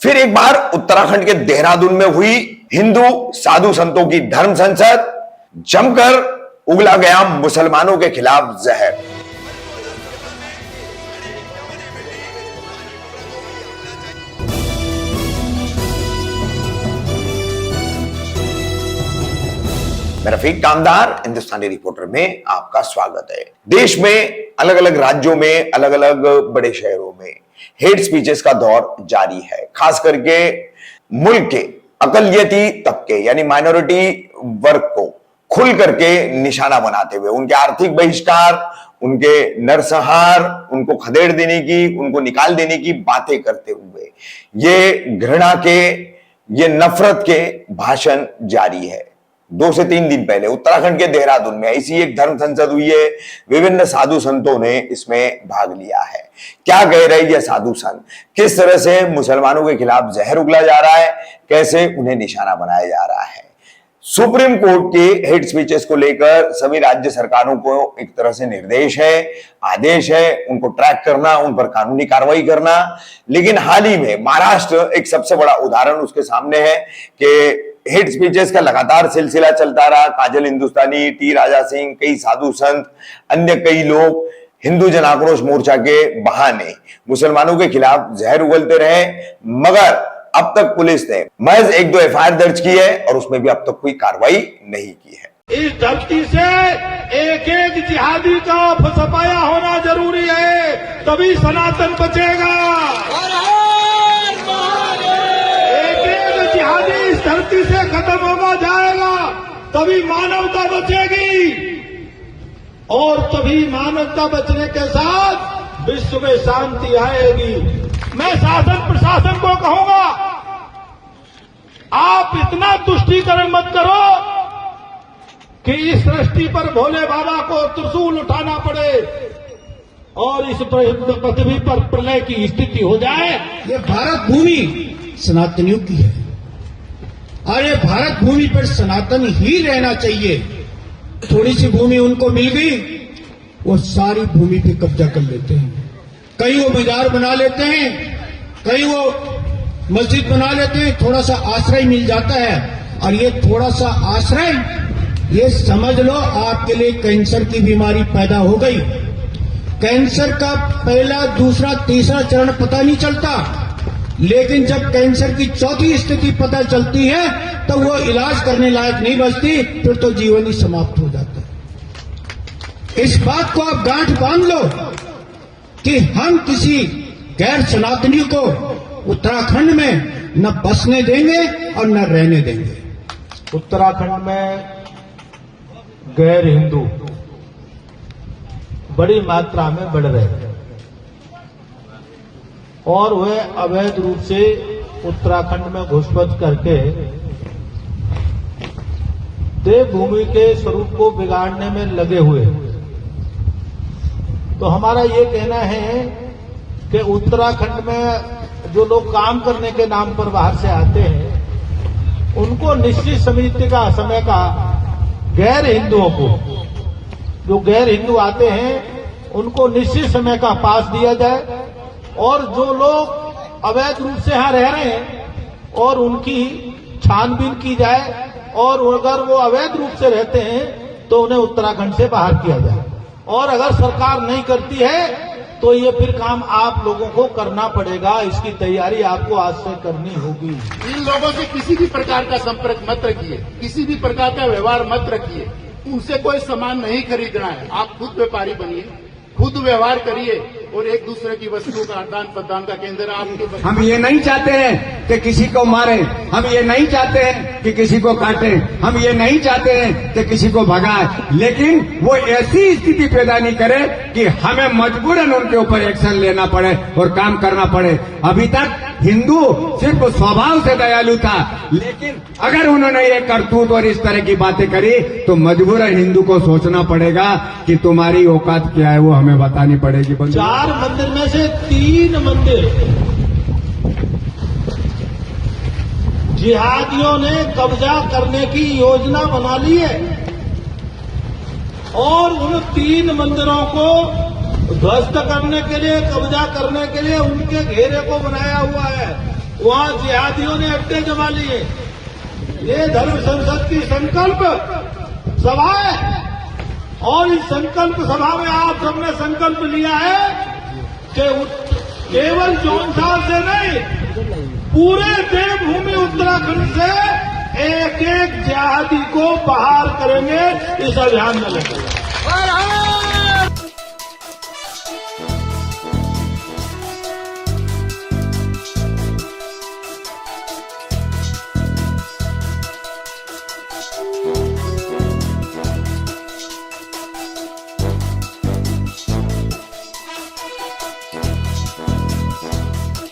फिर एक बार उत्तराखंड के देहरादून में हुई हिंदू साधु संतों की धर्म संसद, जमकर उगला गया मुसलमानों के खिलाफ जहर। मैं रफीक कामदार हिंदुस्तानी रिपोर्टर में आपका स्वागत है। देश में अलग अलग राज्यों में, अलग अलग बड़े शहरों में हेट स्पीचेस का दौर जारी है। खास करके मुल्क के अकलियती तबके यानी माइनॉरिटी वर्ग को खुल करके निशाना बनाते हुए उनके आर्थिक बहिष्कार, उनके नरसंहार, उनको खदेड़ देने की, उनको निकाल देने की बातें करते हुए ये घृणा के, ये नफरत के भाषण जारी है। 2 से 3 दिन पहले उत्तराखंड के देहरादून में ऐसी एक धर्म संसद हुई है। विभिन्न साधु संतों ने इसमें भाग लिया है। क्या कह रहे ये साधु संत, किस तरह से मुसलमानों के खिलाफ जहर उगला जा रहा है, कैसे उन्हें निशाना बनाया जा रहा है। सुप्रीम कोर्ट के हेट स्पीचेस को लेकर सभी राज्य सरकारों को एक तरह से निर्देश है, आदेश है, उनको ट्रैक करना, उन पर कानूनी कार्रवाई करना। लेकिन हाल ही में महाराष्ट्र एक सबसे बड़ा उदाहरण उसके सामने है कि हेट स्पीचेस का लगातार सिलसिला चलता रहा। काजल हिंदुस्तानी, टी राजा सिंह, कई साधु संत, अन्य कई लोग हिंदू जन आक्रोश मोर्चा के बहाने मुसलमानों के खिलाफ जहर उगलते रहे, मगर अब तक पुलिस ने महज 1-2 एफआईआर दर्ज की है और उसमें भी अब तक कोई कार्रवाई नहीं की है। इस धरती से एक एक जिहादी का सफाया होना जरूरी है, तभी सनातन बचेगा। जिहादी इस धरती से खत्म होगा जाएगा, तभी मानवता बचेगी और तभी मानवता बचने के साथ विश्व में शांति आएगी। मैं शासन प्रशासन को कहूंगा, आप इतना तुष्टीकरण मत करो कि इस सृष्टि पर भोले बाबा को त्रिशूल उठाना पड़े और इस पृथ्वी पर प्रलय की स्थिति हो जाए। ये भारत भूमि सनातनियों की है और ये भारत भूमि पर सनातन ही रहना चाहिए। थोड़ी सी भूमि उनको मिल गई, वो सारी भूमि पे कब्जा कर लेते हैं। कई वो बाजार बना लेते हैं, कई वो मस्जिद बना लेते हैं, थोड़ा सा आश्रय मिल जाता है। और ये थोड़ा सा आश्रय, ये समझ लो आपके लिए कैंसर की बीमारी पैदा हो गई। कैंसर का पहला, दूसरा, तीसरा चरण पता नहीं चलता, लेकिन जब कैंसर की चौथी स्थिति पता चलती है तो वो इलाज करने लायक नहीं बचती, फिर तो जीवन ही समाप्त हो जाता है। इस बात को आप गांठ बांध लो कि हम किसी गैर सनातनी को उत्तराखंड में न बसने देंगे और न रहने देंगे। उत्तराखंड में गैर हिंदू बड़ी मात्रा में बढ़ रहे हैं और वह अवैध रूप से उत्तराखंड में घुसपैठ करके देवभूमि के स्वरूप को बिगाड़ने में लगे हुए। तो हमारा ये कहना है कि उत्तराखंड में जो लोग काम करने के नाम पर बाहर से आते हैं, उनको निश्चित समय का गैर हिंदुओं को, जो गैर हिंदू आते हैं उनको निश्चित समय का पास दिया जाए और जो लोग अवैध रूप से यहां रह रहे हैं और उनकी छानबीन की जाए और अगर वो अवैध रूप से रहते हैं तो उन्हें उत्तराखंड से बाहर किया जाए। और अगर सरकार नहीं करती है तो ये फिर काम आप लोगों को करना पड़ेगा। इसकी तैयारी आपको आज से करनी होगी। इन लोगों से किसी भी प्रकार का संपर्क मत रखिए, किसी भी प्रकार का व्यवहार मत रखिए। उनसे कोई सामान नहीं खरीदना है। आप खुद व्यापारी बनिए, खुद व्यवहार करिए और एक दूसरे की वस्तुओं का आदान प्रदान का केंद्र आपके। हम ये नहीं चाहते हैं कि किसी को मारें, हम ये नहीं चाहते हैं कि किसी को काटें, हम ये नहीं चाहते हैं कि किसी को भगाएं, लेकिन वो ऐसी स्थिति पैदा नहीं करे कि हमें मजबूरन उनके ऊपर एक्शन लेना पड़े और काम करना पड़े। अभी तक हिंदू सिर्फ स्वभाव से दयालु था, लेकिन अगर उन्होंने ये करतूत और इस तरह की बातें करी तो मजबूरन हिंदू को सोचना पड़ेगा कि तुम्हारी औकात क्या है, वो हमें बतानी पड़ेगी। 4 मंदिर में से 3 मंदिर जिहादियों ने कब्जा करने की योजना बना ली है और उन 3 मंदिरों को ध्वस्त करने के लिए, कब्जा करने के लिए उनके घेरे को बनाया हुआ है। वहां जिहादियों ने अड्डे जमा लिए। ये धर्म संसद की संकल्प सभा है और इस संकल्प सभा में आप सबने संकल्प लिया है कि केवल जौनसार से नहीं, पूरे देवभूमि उत्तराखंड से एक एक जिहादी को बाहर करेंगे, इस अभियान में लगेंगे।